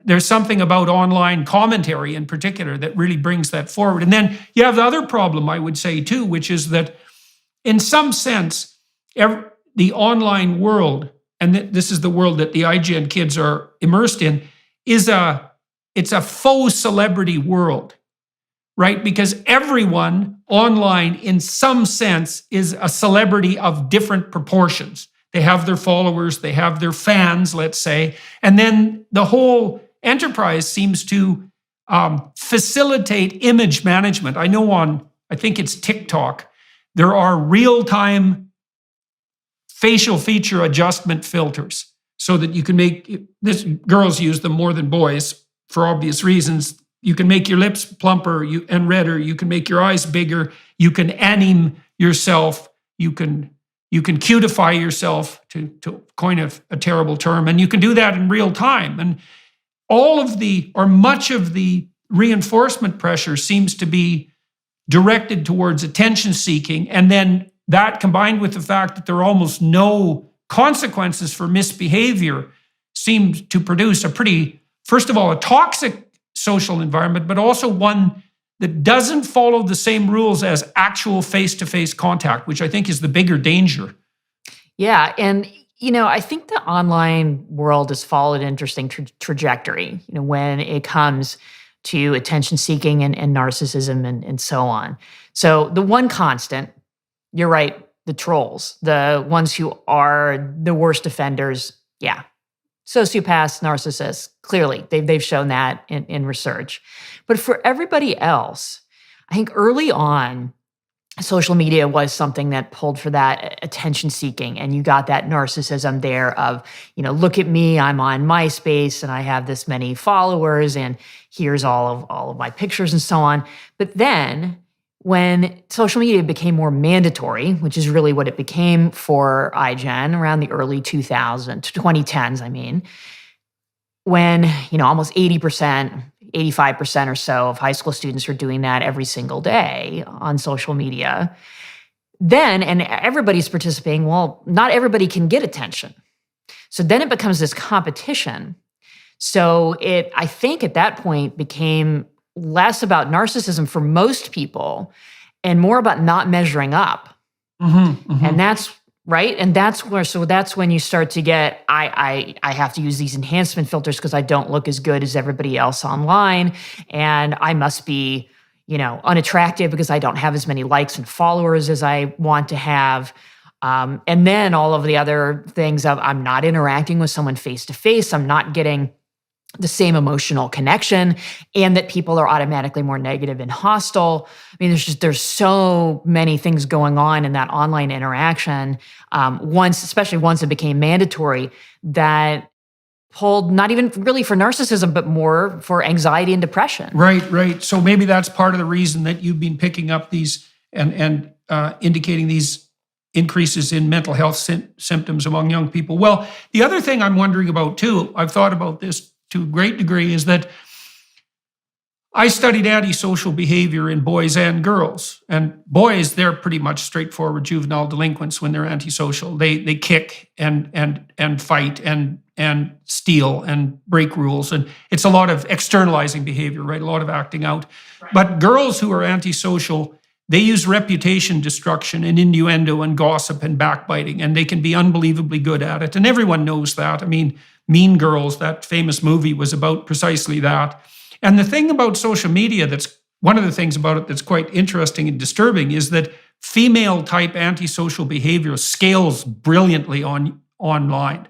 there's something about online commentary in particular that really brings that forward. And then you have the other problem, I would say, too, which is that in some sense, the online world, and this is the world that the iGen kids are immersed in, it's a faux celebrity world, right? Because everyone online, in some sense, is a celebrity of different proportions. They have their followers, they have their fans, let's say, and then the whole enterprise seems to facilitate image management. I know I think it's TikTok, there are real-time facial feature adjustment filters so that you can make this. Girls use them more than boys for obvious reasons. You can make your lips plumper and redder. You can make your eyes bigger. You can anime yourself. You can cutify yourself, to coin a terrible term, and you can do that in real time. And much of the reinforcement pressure seems to be directed towards attention seeking, and then that combined with the fact that there are almost no consequences for misbehavior seems to produce first of all, a toxic social environment, but also one that doesn't follow the same rules as actual face-to-face contact, which I think is the bigger danger. Yeah, and I think the online world has followed an interesting trajectory, when it comes to attention seeking and narcissism and so on. So the one constant, you're right, the trolls, the ones who are the worst offenders, yeah. Sociopaths, narcissists, clearly, they've shown that in research. But for everybody else, I think early on, social media was something that pulled for that attention seeking, and you got that narcissism there of, look at me, I'm on MySpace and I have this many followers and here's all of my pictures and so on. But then when social media became more mandatory, which is really what it became for iGen around the early 2010s, I mean, when, almost 80%, 85% or so of high school students are doing that every single day on social media, then, and everybody's participating, well, not everybody can get attention. So then it becomes this competition. So I think at that point became less about narcissism for most people and more about not measuring up. And that's right. And that's when you start to get, I have to use these enhancement filters because I don't look as good as everybody else online. And I must be, unattractive because I don't have as many likes and followers as I want to have. And then all of the other things of I'm not interacting with someone face to face. I'm not getting the same emotional connection, and that people are automatically more negative and hostile. I mean, there's so many things going on in that online interaction. Especially once it became mandatory, that pulled not even really for narcissism, but more for anxiety and depression. Right. So maybe that's part of the reason that you've been picking up these and indicating these increases in mental health symptoms among young people. Well, the other thing I'm wondering about too, I've thought about this to a great degree, is that I studied antisocial behavior in boys and girls. And boys, they're pretty much straightforward juvenile delinquents when they're antisocial. They kick and fight and steal and break rules. And it's a lot of externalizing behavior, right? A lot of acting out. Right. But girls who are antisocial, they use reputation destruction and innuendo and gossip and backbiting, and they can be unbelievably good at it. And everyone knows that. I mean, Mean Girls, that famous movie, was about precisely that. And the thing about social media one of the things about it that's quite interesting and disturbing is that female-type antisocial behavior scales brilliantly online.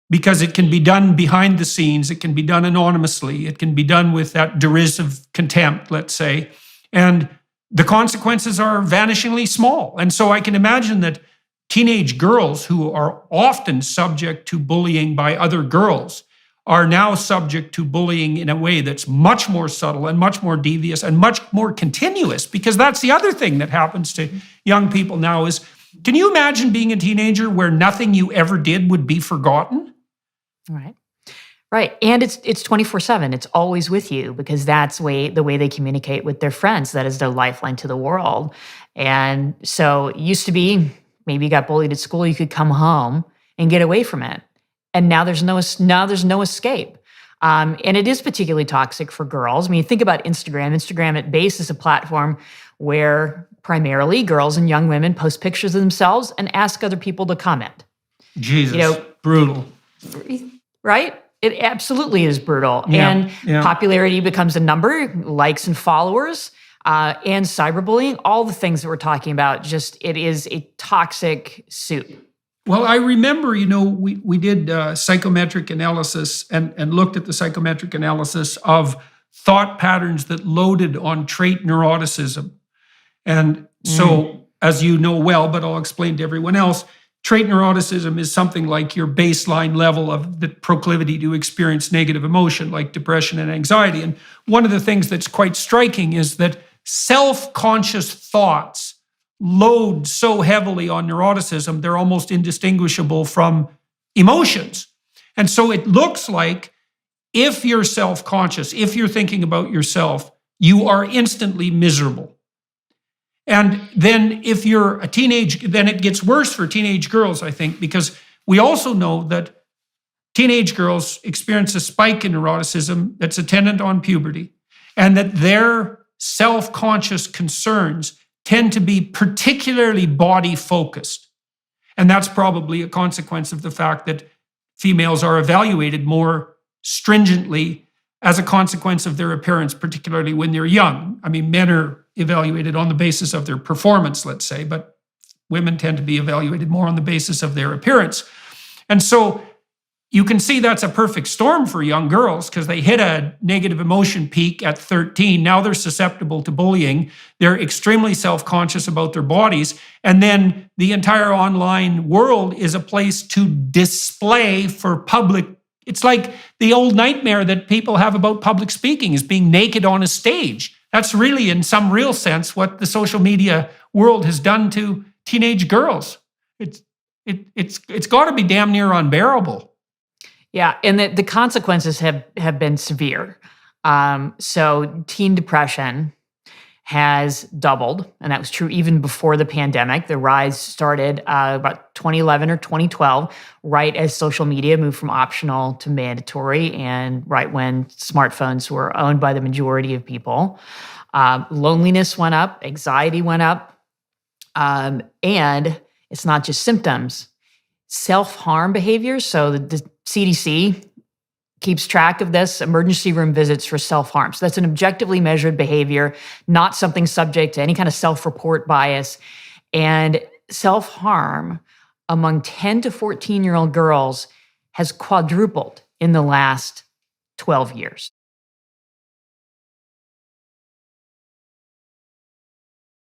Because it can be done behind the scenes, it can be done anonymously, it can be done with that derisive contempt, let's say, and the consequences are vanishingly small. And so I can imagine that teenage girls who are often subject to bullying by other girls are now subject to bullying in a way that's much more subtle and much more devious and much more continuous, because that's the other thing that happens to young people now is, can you imagine being a teenager where nothing you ever did would be forgotten? Right. And it's 24/7. It's always with you because that's the way they communicate with their friends. That is their lifeline to the world. And so it used to be, maybe you got bullied at school, you could come home and get away from it. And now there's no escape. And it is particularly toxic for girls. I mean, think about Instagram. Instagram at base is a platform where primarily girls and young women post pictures of themselves and ask other people to comment. Jesus, brutal. Right? It absolutely is brutal. Yeah, And yeah. popularity becomes a number, likes and followers, and cyberbullying, all the things that we're talking about. Just it is a toxic soup. Well, I remember, we did psychometric analysis and looked at the psychometric analysis of thought patterns that loaded on trait neuroticism. And so, as you know well, but I'll explain to everyone else, trait neuroticism is something like your baseline level of the proclivity to experience negative emotion, like depression and anxiety. And one of the things that's quite striking is that self-conscious thoughts load so heavily on neuroticism, they're almost indistinguishable from emotions. And so it looks like if you're self-conscious, if you're thinking about yourself, you are instantly miserable. And then if you're a teenage, then it gets worse for teenage girls, I think, because we also know that teenage girls experience a spike in neuroticism that's attendant on puberty, and that their self-conscious concerns tend to be particularly body focused. And that's probably a consequence of the fact that females are evaluated more stringently as a consequence of their appearance, particularly when they're young. I mean, men are evaluated on the basis of their performance, let's say, but women tend to be evaluated more on the basis of their appearance. And so you can see that's a perfect storm for young girls because they hit a negative emotion peak at 13. Now they're susceptible to bullying. They're extremely self-conscious about their bodies. And then the entire online world is a place to display for public. It's like the old nightmare that people have about public speaking is being naked on a stage. That's really, in some real sense, what the social media world has done to teenage girls. It's got to be damn near unbearable. Yeah, and the consequences have been severe. So teen depression has doubled, and that was true even before the pandemic. The rise started about 2011 or 2012, right as social media moved from optional to mandatory, and right when smartphones were owned by the majority of people. Loneliness went up, anxiety went up, and it's not just symptoms. Self-harm behaviors. So the CDC keeps track of this, emergency room visits for self-harm. So that's an objectively measured behavior, not something subject to any kind of self-report bias. And self-harm among 10 to 14-year-old girls has quadrupled in the last 12 years.